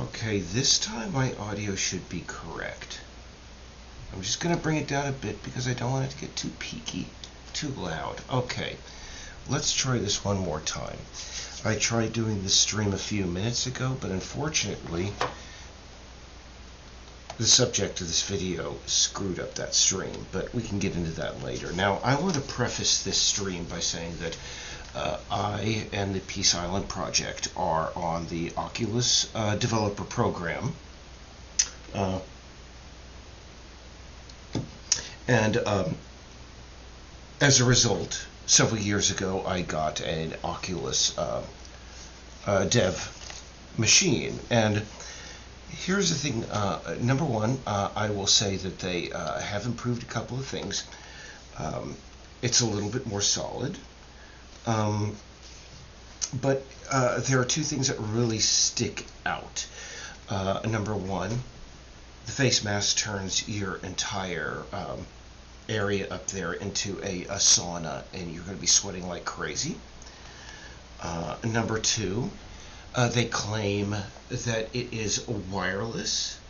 Okay, this time my audio should be correct. I'm just going to bring it down a bit because I don't want it to get too peaky, too loud. Okay, let's try this one more time. I tried doing this stream a few minutes ago, but unfortunately, the subject of this video screwed up that stream, but we can get into that later. Now, I want to preface this stream by saying that I and the Peace Island project are on the Oculus developer program. And as a result, several years ago, I got an Oculus dev machine. And here's the thing. Number one, I will say that they have improved a couple of things. It's a little bit more solid. But there are two things that really stick out. Number one, the face mask turns your entire area up there into a sauna, and you're going to be sweating like crazy. Number two, they claim that it is wireless,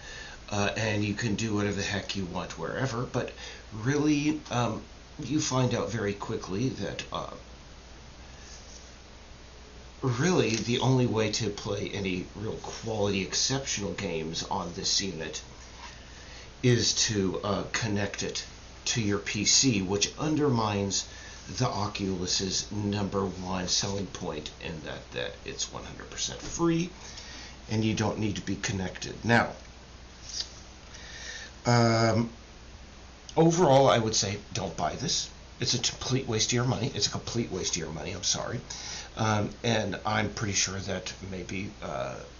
and you can do whatever the heck you want wherever, but really, you find out very quickly that really the only way to play any real quality exceptional games on this unit is to connect it to your PC, which undermines the Oculus's number one selling point in that it's 100% free and you don't need to be connected. Now, overall, I would say don't buy this. It's a complete waste of your money. It's a complete waste of your money, I'm sorry. And I'm pretty sure that maybe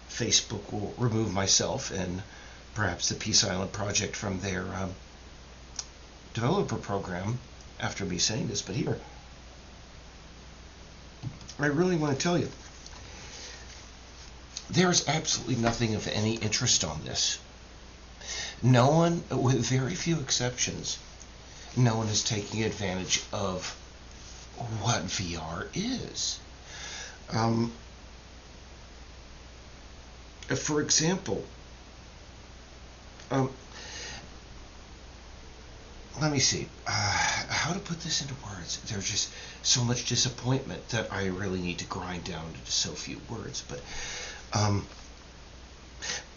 Facebook will remove myself and perhaps the Peace Island project from their developer program after me saying this. But here, I really want to tell you, there's absolutely nothing of any interest on this. No one, with very few exceptions, no one is taking advantage of what VR is. For example, let me see how to put this into words. There's just so much disappointment that I really need to grind down to so few words. But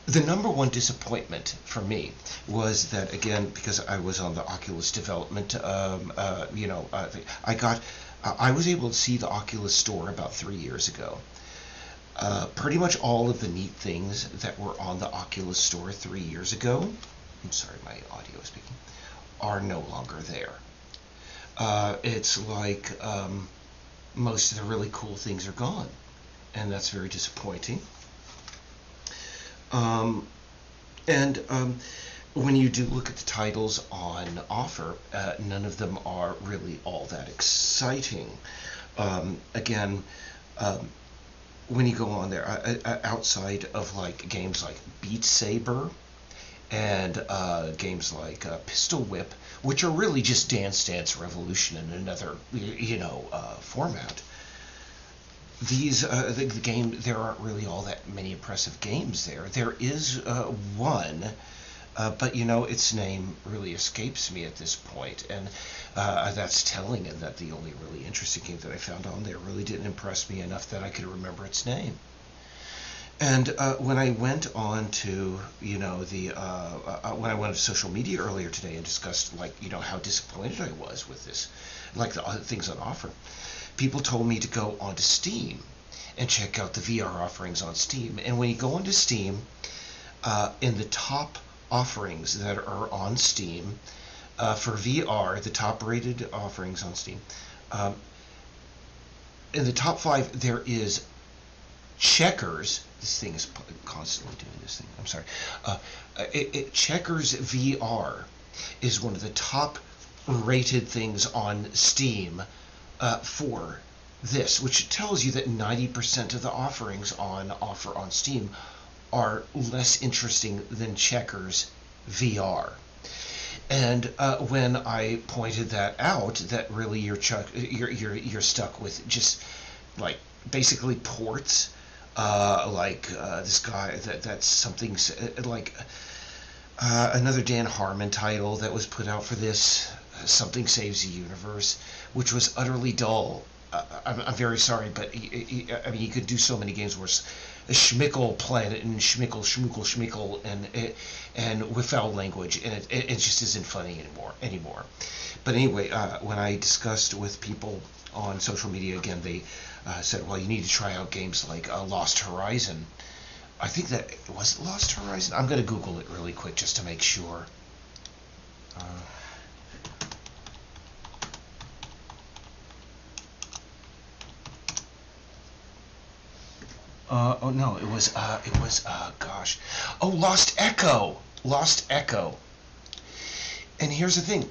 the number one disappointment for me was that, again, because I was on the Oculus development, I was able to see the Oculus store about 3 years ago. Pretty much all of the neat things that were on the Oculus store 3 years ago, I'm sorry, my audio is speaking, are no longer there. It's like most of the really cool things are gone, and that's very disappointing. When you do look at the titles on offer, none of them are really all that exciting. Again, when you go on there, outside of like games like Beat Saber and games like Pistol Whip, which are really just Dance Dance Revolution in another, format. These the game, there aren't really all that many impressive games there. There is one, but its name really escapes me at this point, and that's telling, in that the only really interesting game that I found on there really didn't impress me enough that I could remember its name. And when I went on to when I went to social media earlier today and discussed how disappointed I was with this, like the other things on offer, people told me to go onto Steam and check out the VR offerings on Steam. And when you go onto Steam, in the top offerings that are on Steam for VR, the top rated offerings on Steam, in the top 5 there is Checkers. This thing is constantly doing this thing. I'm sorry. Checkers VR is one of the top rated things on Steam for this, which tells you that 90% of the offerings on offer on Steam are less interesting than Checkers VR. And when I pointed that out, that really you're stuck with just like basically ports this guy that's something like another Dan Harmon title that was put out for this, Something Saves the Universe, which was utterly dull. I'm very sorry, but I mean, you could do so many games where Schmickle Planet and Schmickle Schmookle Schmickle and with foul language, and it just isn't funny anymore. But anyway, when I discussed with people on social media again, they said, well, you need to try out games like Lost Horizon. I think that was it Lost Horizon. I'm going to Google it really quick just to make sure. Oh no, it was gosh, oh, Lost Echo, Lost Echo. And here's the thing,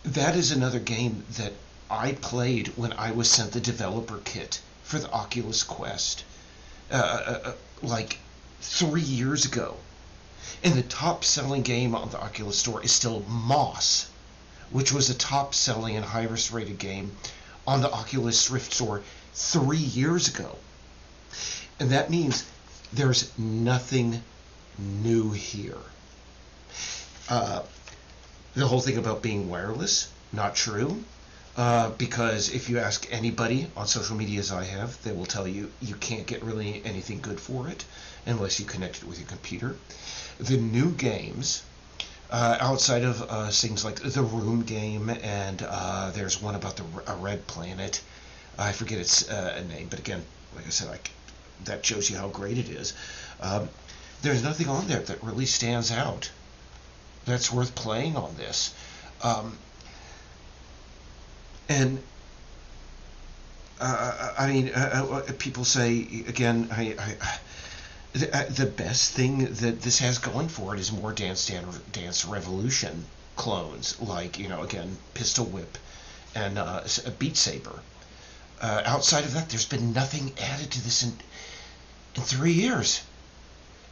that is another game that I played when I was sent the developer kit for the Oculus Quest, like 3 years ago. And the top-selling game on the Oculus Store is still Moss, which was a top-selling and highest-rated game on the Oculus Rift Store 3 years ago. And that means there's nothing new here. The whole thing about being wireless, not true. Because if you ask anybody on social media as I have, they will tell you you can't get really anything good for it unless you connect it with your computer. The new games, outside of things like the Room game, and there's one about a red planet. I forget its name, but again, like I said, that shows you how great it is. There's nothing on there that really stands out that's worth playing on this. And I mean, people say again, the best thing that this has going for it is more Dance Revolution clones, like, again, Pistol Whip and Beat Saber. Outside of that, there's been nothing added to this in 3 years.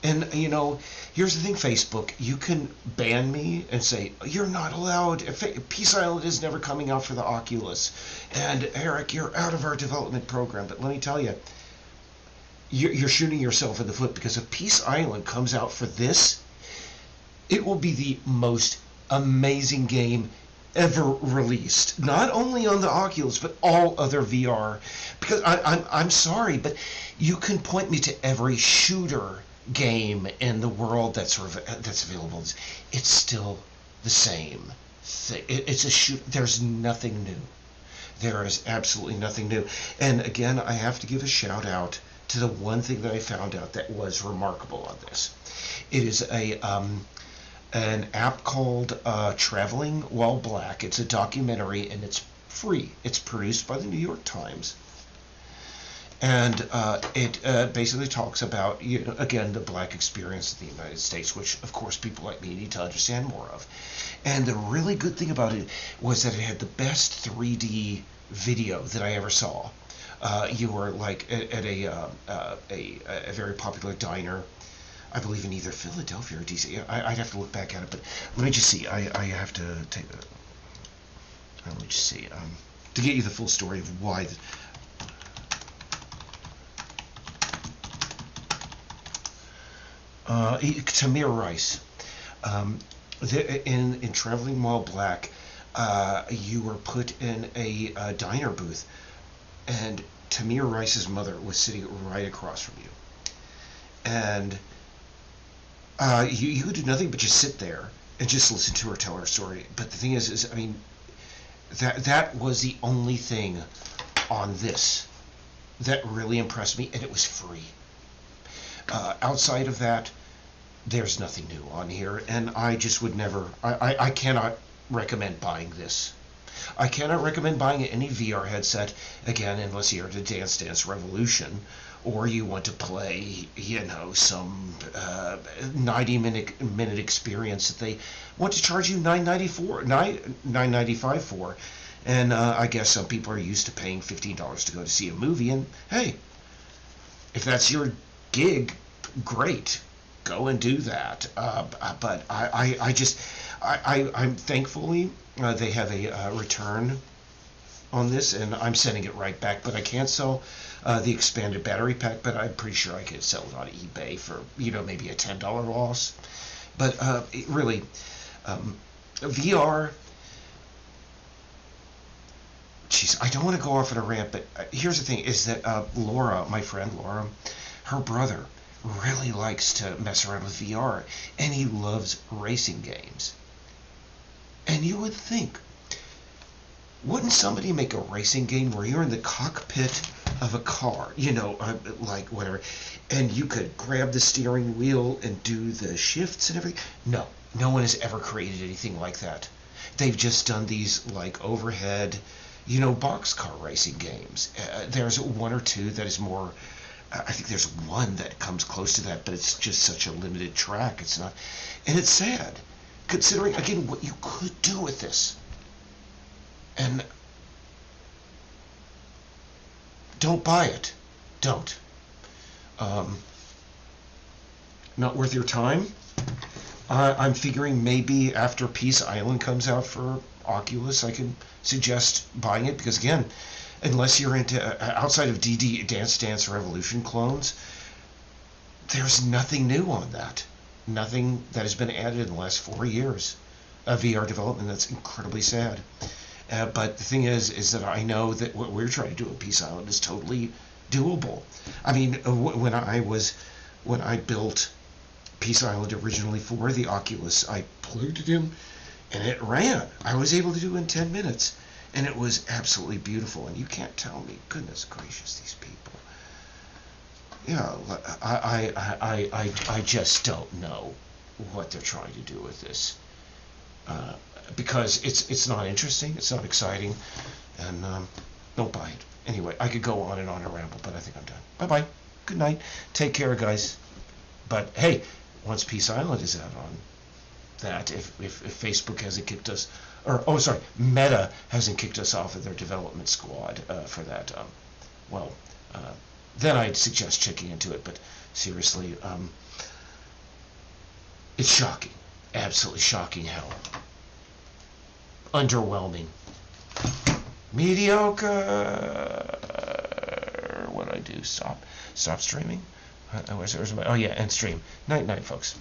And, here's the thing, Facebook, you can ban me and say, you're not allowed, Peace Island is never coming out for the Oculus, and Eric, you're out of our development program. But let me tell you, you're shooting yourself in the foot, because if Peace Island comes out for this, it will be the most amazing game ever released, not only on the Oculus but all other VR. Because I'm sorry, but you can point me to every shooter game in the world that's available. It's still the same thing. It's a shoot. There's nothing new. There is absolutely nothing new. And again, I have to give a shout out to the one thing that I found out that was remarkable on this. It is an app called Traveling While Black. It's a documentary, and it's free. It's produced by the New York Times. And it basically talks about, again, the black experience in the United States, which, of course, people like me need to understand more of. And the really good thing about it was that it had the best 3D video that I ever saw. You were like at a very popular diner, I believe in either Philadelphia or DC. I'd have to look back at it, but let me just see. I have to take a... Let me just see. To get you the full story of why... Tamir Rice. In Traveling While Black, you were put in a diner booth, and Tamir Rice's mother was sitting right across from you. And you could do nothing but just sit there and just listen to her tell her story. But the thing is I mean, that was the only thing on this that really impressed me, and it was free. Outside of that, there's nothing new on here, and I just would never... I cannot recommend buying this. I cannot recommend buying any VR headset, again, unless you're to Dance Revolution, or you want to play, some 90-minute experience that they want to charge you $9.95 for. And I guess some people are used to paying $15 to go to see a movie, and hey, if that's your gig, great, go and do that. But I'm thankfully they have a return on this, and I'm sending it right back. But I can't sell the expanded battery pack, but I'm pretty sure I could sell it on eBay for, maybe a $10 loss. But really, VR, jeez, I don't want to go off on a rant, but here's the thing, is that Laura, my friend Laura, her brother really likes to mess around with VR, and he loves racing games. And you would think, wouldn't somebody make a racing game where you're in the cockpit of a car, like whatever, and you could grab the steering wheel and do the shifts and everything? No, no one has ever created anything like that. They've just done these like overhead, boxcar racing games. There's one or two that is more. I think there's one that comes close to that, but it's just such a limited track. It's not, and it's sad, considering again what you could do with this. And don't buy it. Don't. Not worth your time. I'm figuring maybe after Peace Island comes out for Oculus, I can suggest buying it, because again, unless you're into outside of DD Dance Dance Revolution clones, there's nothing new on that. Nothing that has been added in the last 4 years of VR development. That's incredibly sad. But the thing is that I know that what we're trying to do at Peace Island is totally doable. I mean, when I built Peace Island originally for the Oculus, I plugged it in and it ran. I was able to do it in 10 minutes, and it was absolutely beautiful. And you can't tell me, goodness gracious, these people. Yeah, I just don't know what they're trying to do with this. Because it's not interesting, it's not exciting, and don't buy it. Anyway, I could go on and ramble, but I think I'm done. Bye-bye. Good night. Take care, guys. But, hey, once Peace Island is out on that, if Facebook hasn't kicked us, Meta hasn't kicked us off of their development squad for that, then I'd suggest checking into it. But seriously, it's shocking. Absolutely shocking how underwhelming, mediocre. What do I do? Stop streaming. Where's my? Oh yeah, and stream. Night, folks.